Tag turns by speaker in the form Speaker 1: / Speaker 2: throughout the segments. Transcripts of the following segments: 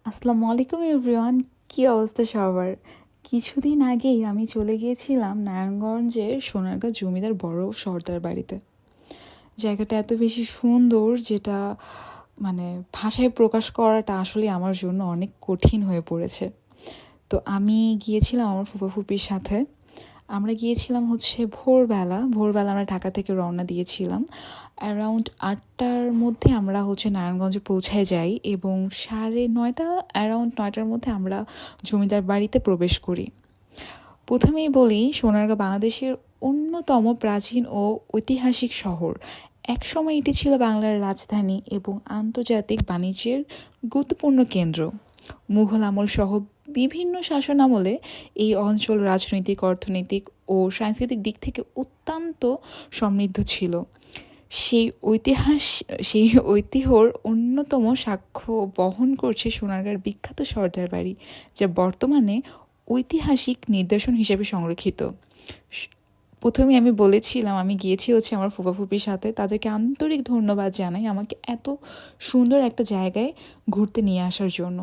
Speaker 1: আসসালামু আলাইকুম এভরিওয়ান, কী অবস্থা সবার? কিছুদিন আগেই আমি চলে গিয়েছিলাম নারায়ণগঞ্জের সোনারগাঁ জমিদার বড় সর্দার বাড়িতে। জায়গাটা এত বেশি সুন্দর যেটা মানে ভাষায় প্রকাশ করাটা আসলে আমার জন্য অনেক কঠিন হয়ে পড়েছে। তো আমি গিয়েছিলাম আমার ফুপা ফুপির সাথে। আমরা গিয়েছিলাম ভোরবেলা আমরা ঢাকা থেকে রওনা দিয়েছিলাম। অ্যারাউন্ড 8টার মধ্যে আমরা নারায়ণগঞ্জে পৌঁছায় যাই এবং 9:30 অ্যারাউন্ড 9টার মধ্যে আমরা জমিদার বাড়িতে প্রবেশ করি। প্রথমেই বলি, সোনারগাঁ বাংলাদেশের অন্যতম প্রাচীন ও ঐতিহাসিক শহর। একসময় এটি ছিল বাংলার রাজধানী এবং আন্তর্জাতিক বাণিজ্যের গুরুত্বপূর্ণ কেন্দ্র। মুঘল আমল সহ বিভিন্ন শাসন আমলে এই অঞ্চল রাজনৈতিক, অর্থনৈতিক ও সাংস্কৃতিক দিক থেকে অত্যন্ত সমৃদ্ধ ছিল। সেই ঐতিহ্যর অন্যতম সাক্ষ্য বহন করছে সোনারগাঁর বিখ্যাত সর্দার বাড়ি, যা বর্তমানে ঐতিহাসিক নিদর্শন হিসেবে সংরক্ষিত। প্রথমে আমি বলেছিলাম আমি গিয়েছি আমার ফুপা ফুপির সাথে। তাদেরকে আন্তরিক ধন্যবাদ জানাই আমাকে এত সুন্দর একটা জায়গায় ঘুরতে নিয়ে আসার জন্য।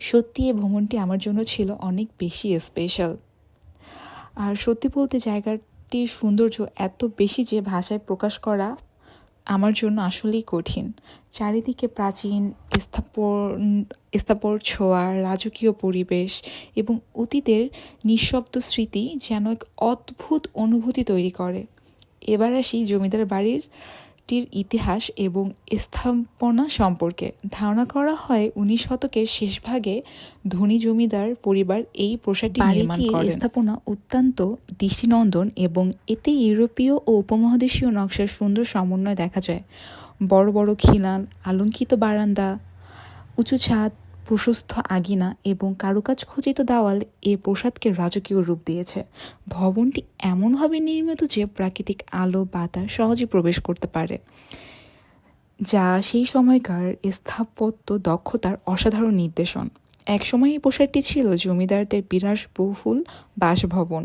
Speaker 1: সত্যি এই ভ্রমণটি আমার জন্য ছিল অনেক বেশি স্পেশাল। আর সত্যি বলতে জায়গাটির সৌন্দর্য এত বেশি যে ভাষায় প্রকাশ করা আমার জন্য আসলেই কঠিন। চারিদিকে প্রাচীন স্থাপর ছোঁয়া, রাজকীয় পরিবেশ এবং অতীতের নিঃশব্দ স্মৃতি যেন এক অদ্ভুত অনুভূতি তৈরি করে। এবার আসি জমিদার বাড়িটির ইতিহাস এবং স্থাপনা সম্পর্কে। ধারণা করা হয় 19 শতকের শেষভাগে ধনী জমিদার পরিবার এই প্রাসাদটি নির্মাণ করেন। স্থাপনা অত্যন্ত দৃষ্টিনন্দন এবং এতে ইউরোপীয় ও উপমহাদেশীয় নকশার সুন্দর সমন্বয় দেখা যায়। বড় বড় খিলান, আলঙ্কিত বারান্দা, উঁচু ছাদ, প্রশস্ত আঙিনা এবং কারুকাজ খচিত দেওয়াল এ প্রাসাদকে রাজকীয় রূপ দিয়েছে। ভবনটি এমনভাবে নির্মিত যে প্রাকৃতিক আলো বাতাস সহজে প্রবেশ করতে পারে, যা সেই সময়কার স্থাপত্য দক্ষতার অসাধারণ নিদর্শন। একসময় এই প্রাসাদটি ছিল জমিদারদের বিলাসবহুল বাসভবন।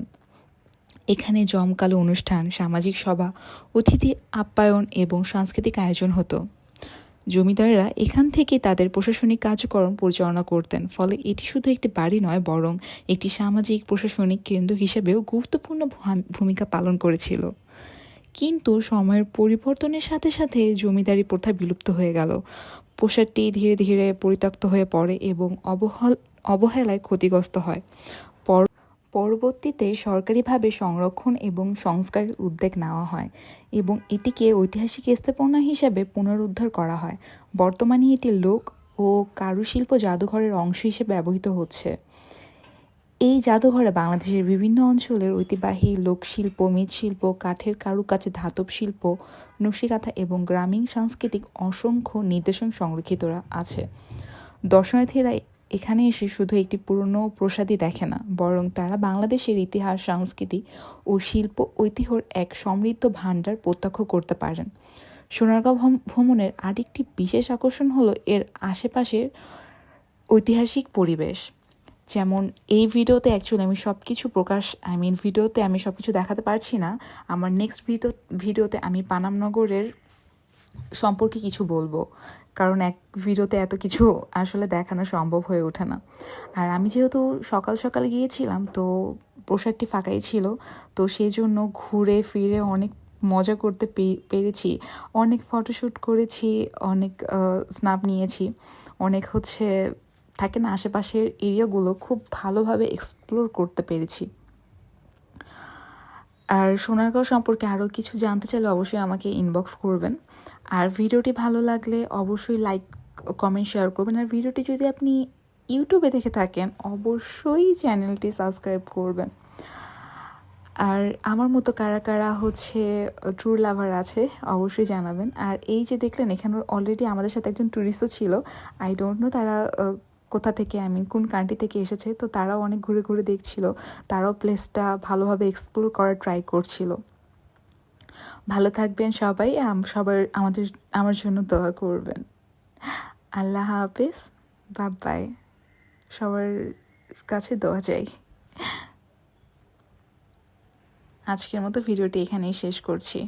Speaker 1: এখানে জমকালো অনুষ্ঠান, সামাজিক সভা, অতিথি আপ্যায়ন এবং সাংস্কৃতিক আয়োজন হতো। জমিদাররা এখান থেকে তাদের প্রশাসনিক কার্যক্রম পরিচালনা করতেন। ফলে এটি শুধু একটি বাড়ি নয়, বরং একটি সামাজিক প্রশাসনিক কেন্দ্র হিসেবেও গুরুত্বপূর্ণ ভূমিকা পালন করেছিল। কিন্তু সময়ের পরিবর্তনের সাথে সাথে জমিদারি প্রথা বিলুপ্ত হয়ে গেল। প্রাসাদটি ধীরে ধীরে পরিত্যক্ত হয়ে পড়ে এবং অবহেলায় ক্ষতিগ্রস্ত হয়। পরবর্তীতে সরকারিভাবে সংরক্ষণ এবং সংস্কারের উদ্যোগ নেওয়া হয় এবং এটিকে ঐতিহাসিক স্থাপনা হিসেবে পুনরুদ্ধার করা হয়। বর্তমানে এটি লোক ও কারুশিল্প জাদুঘরের অংশ হিসেবে ব্যবহৃত হচ্ছে। এই জাদুঘরে বাংলাদেশের বিভিন্ন অঞ্চলের ঐতিহ্যবাহী লোকশিল্প, মৃৎশিল্প, কাঠের কারুকাজ, ধাতব শিল্প, নকশিকাঁথা এবং গ্রামীণ সাংস্কৃতিক অসংখ্য নিদর্শন সংরক্ষিত আছে। দর্শনার্থীরা এখানে এসে শুধু একটি পুরনো প্রাসাদই দেখে না, বরং তারা বাংলাদেশের ইতিহাস, সংস্কৃতি ও শিল্প ঐতিহ্যের এক সমৃদ্ধ ভাণ্ডার প্রত্যক্ষ করতে পারেন। সোনারগাঁও ভ্রমণের আরেকটি বিশেষ আকর্ষণ হলো এর আশেপাশের ঐতিহাসিক পরিবেশ। যেমন এই ভিডিওতে অ্যাকচুয়ালি আমি সব কিছু ভিডিওতে আমি সব কিছু দেখাতে পারছি না। আমার নেক্সট ভিডিওতে আমি পানামনগরের সম্পর্কে কিছু বলবো, কারণ এক ভিডিওতে এত কিছু আসলে দেখানো সম্ভব হয়ে ওঠে না। আর আমি যেহেতু সকাল সকাল গিয়েছিলাম, তো প্রাসাদটি ফাঁকাই ছিল, তো সেই জন্য ঘুরে ফিরে অনেক মজা করতে পেরেছি। অনেক ফটোশ্যুট করেছি, অনেক স্ন্যাপ নিয়েছি, অনেক থাকে না আশেপাশের এরিয়াগুলো খুব ভালোভাবে এক্সপ্লোর করতে পেরেছি। আর সোনারগাঁও সম্পর্কে আরও কিছু জানতে চাইলে অবশ্যই আমাকে ইনবক্স করবেন। আর ভিডিওটি ভালো লাগলে অবশ্যই লাইক, কমেন্ট, শেয়ার করবেন। আর ভিডিওটি যদি আপনি ইউটিউবে দেখে থাকেন, অবশ্যই চ্যানেলটি সাবস্ক্রাইব করবেন। আর আমার মতো কারা কারা ট্যুর লাভার আছে অবশ্যই জানাবেন। আর এই যে দেখলেন, এখানে অলরেডি আমাদের সাথে একজন ট্যুরিস্টও ছিল। আই ডোন্ট নো তারা কোথা থেকে, কোন কান্ট্রি থেকে এসেছে। তো তারাও অনেক ঘুরে ঘুরে দেখছিল, তারাও প্লেসটা ভালোভাবে এক্সপ্লোর করার ট্রাই করছিল। ভালো থাকবেন সবাই, আমার জন্য দোয়া করবেন। আল্লাহ হাফেজ, বাই। সবার কাছে দোয়া চাই। আজকের মতো ভিডিওটি এখানেই শেষ করছি।